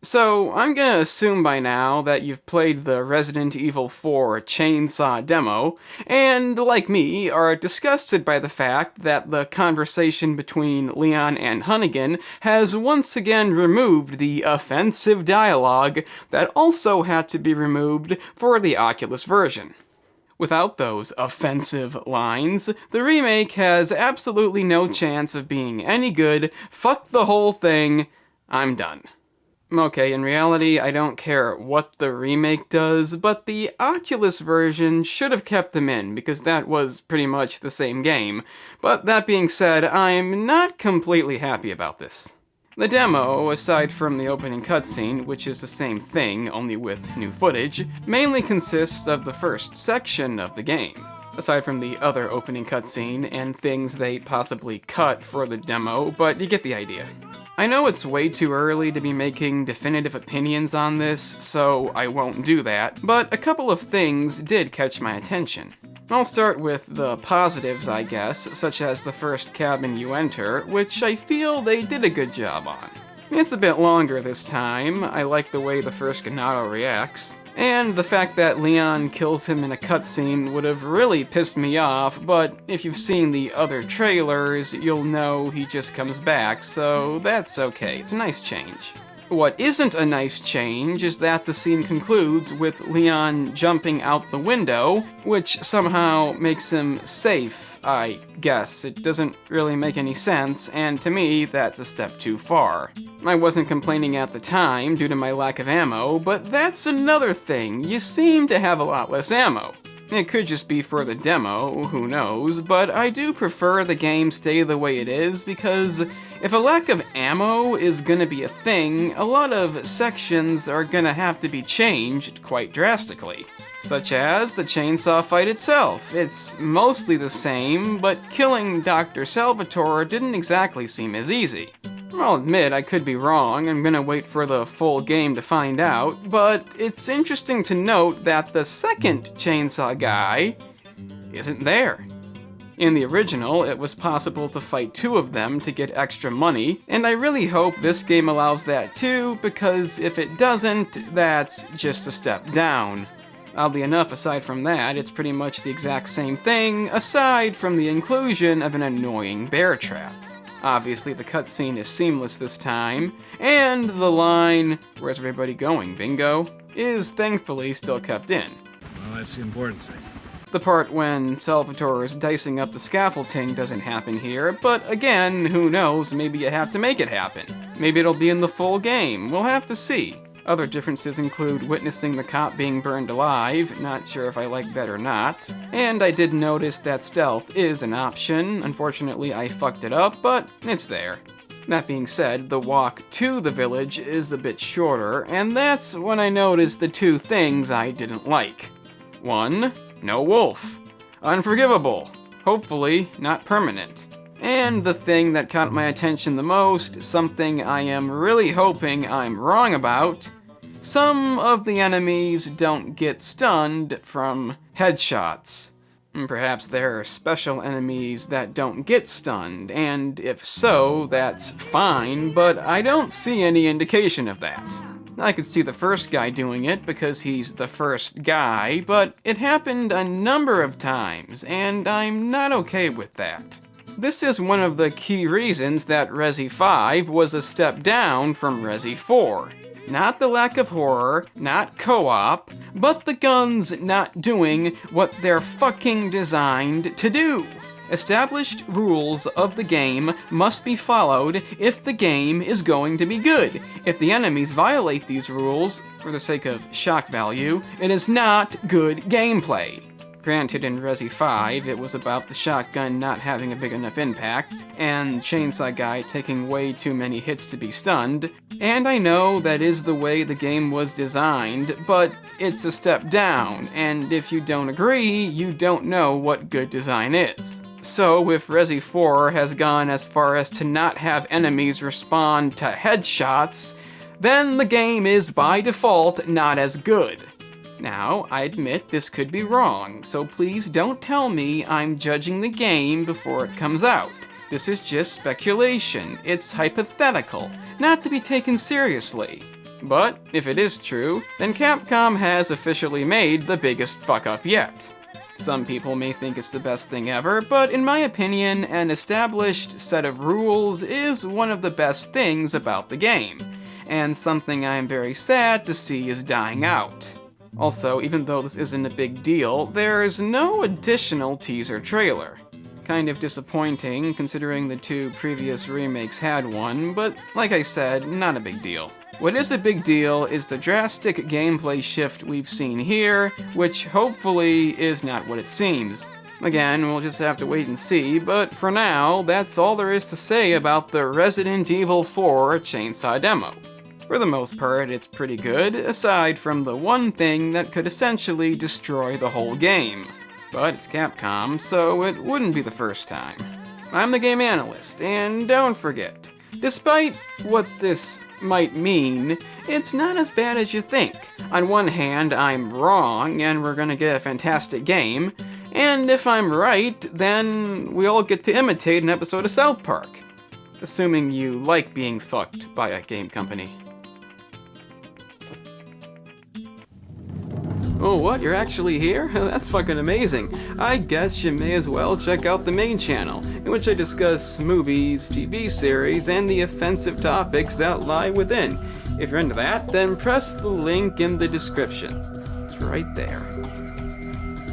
So, I'm gonna assume by now that you've played the Resident Evil 4 Chainsaw demo, and, like me, are disgusted by the fact that the conversation between Leon and Hunnigan has once again removed the offensive dialogue that also had to be removed for the Oculus version. Without those offensive lines, the remake has absolutely no chance of being any good. Fuck the whole thing. I'm done. Okay, in reality, I don't care what the remake does, but the Oculus version should have kept them in, because that was pretty much the same game. But that being said, I'm not completely happy about this. The demo, aside from the opening cutscene, which is the same thing, only with new footage, mainly consists of the first section of the game. Aside from the other opening cutscene and things they possibly cut for the demo, but you get the idea. I know it's way too early to be making definitive opinions on this, so I won't do that, but a couple of things did catch my attention. I'll start with the positives, I guess, such as the first cabin you enter, which I feel they did a good job on. It's a bit longer this time. I like the way the first Ganado reacts. And the fact that Leon kills him in a cutscene would have really pissed me off, but if you've seen the other trailers, you'll know he just comes back, so that's okay. It's a nice change. What isn't a nice change is that the scene concludes with Leon jumping out the window, which somehow makes him safe, I guess. It doesn't really make any sense, and to me, that's a step too far. I wasn't complaining at the time due to my lack of ammo, but that's another thing. You seem to have a lot less ammo. It could just be for the demo, who knows, but I do prefer the game stay the way it is because if a lack of ammo is gonna be a thing, a lot of sections are gonna have to be changed quite drastically. Such as the chainsaw fight itself. It's mostly the same, but killing Dr. Salvatore didn't exactly seem as easy. I'll admit I could be wrong, I'm gonna wait for the full game to find out, but it's interesting to note that the second chainsaw guy isn't there. In the original, it was possible to fight two of them to get extra money, and I really hope this game allows that too, because if it doesn't, that's just a step down. Oddly enough, aside from that, it's pretty much the exact same thing, aside from the inclusion of an annoying bear trap. Obviously, the cutscene is seamless this time, and the line, "Where's everybody going, bingo?" is thankfully still kept in. Well, that's the important thing. The part when Salvatore is dicing up the scaffolding doesn't happen here, but again, who knows, maybe you have to make it happen. Maybe it'll be in the full game, we'll have to see. Other differences include witnessing the cop being burned alive, not sure if I like that or not, and I did notice that stealth is an option. Unfortunately, I fucked it up, but it's there. That being said, the walk to the village is a bit shorter, and that's when I noticed the two things I didn't like. 1. No wolf. Unforgivable. Hopefully, not permanent. And the thing that caught my attention the most, something I am really hoping I'm wrong about, some of the enemies don't get stunned from headshots. Perhaps there are special enemies that don't get stunned, and if so, that's fine, but I don't see any indication of that. I could see the first guy doing it because he's the first guy, but it happened a number of times, and I'm not okay with that. This is one of the key reasons that Resi 5 was a step down from Resi 4. Not the lack of horror, not co-op, but the guns not doing what they're fucking designed to do. Established rules of the game must be followed if the game is going to be good. If the enemies violate these rules, for the sake of shock value, it is not good gameplay. Granted, in Resi 5, it was about the shotgun not having a big enough impact, and Chainsaw Guy taking way too many hits to be stunned, and I know that is the way the game was designed, but it's a step down, and if you don't agree, you don't know what good design is. So if Resi 4 has gone as far as to not have enemies respond to headshots, then the game is by default not as good. Now, I admit this could be wrong, so please don't tell me I'm judging the game before it comes out. This is just speculation, it's hypothetical, not to be taken seriously. But if it is true, then Capcom has officially made the biggest fuck up yet. Some people may think it's the best thing ever, but in my opinion, an established set of rules is one of the best things about the game, and something I am very sad to see is dying out. Also, even though this isn't a big deal, there's no additional teaser trailer. Kind of disappointing, considering the two previous remakes had one, but like I said, not a big deal. What is a big deal is the drastic gameplay shift we've seen here, which hopefully is not what it seems. Again, we'll just have to wait and see, but for now, that's all there is to say about the Resident Evil 4 Chainsaw demo. For the most part, it's pretty good, aside from the one thing that could essentially destroy the whole game. But it's Capcom, so it wouldn't be the first time. I'm the Game Analyst, and don't forget, despite what this might mean, it's not as bad as you think. On one hand, I'm wrong, and we're gonna get a fantastic game, and if I'm right, then we all get to imitate an episode of South Park. Assuming you like being fucked by a game company. Oh, what? You're actually here? That's fucking amazing. I guess you may as well check out the main channel, in which I discuss movies, TV series, and the offensive topics that lie within. If you're into that, then press the link in the description. It's right there.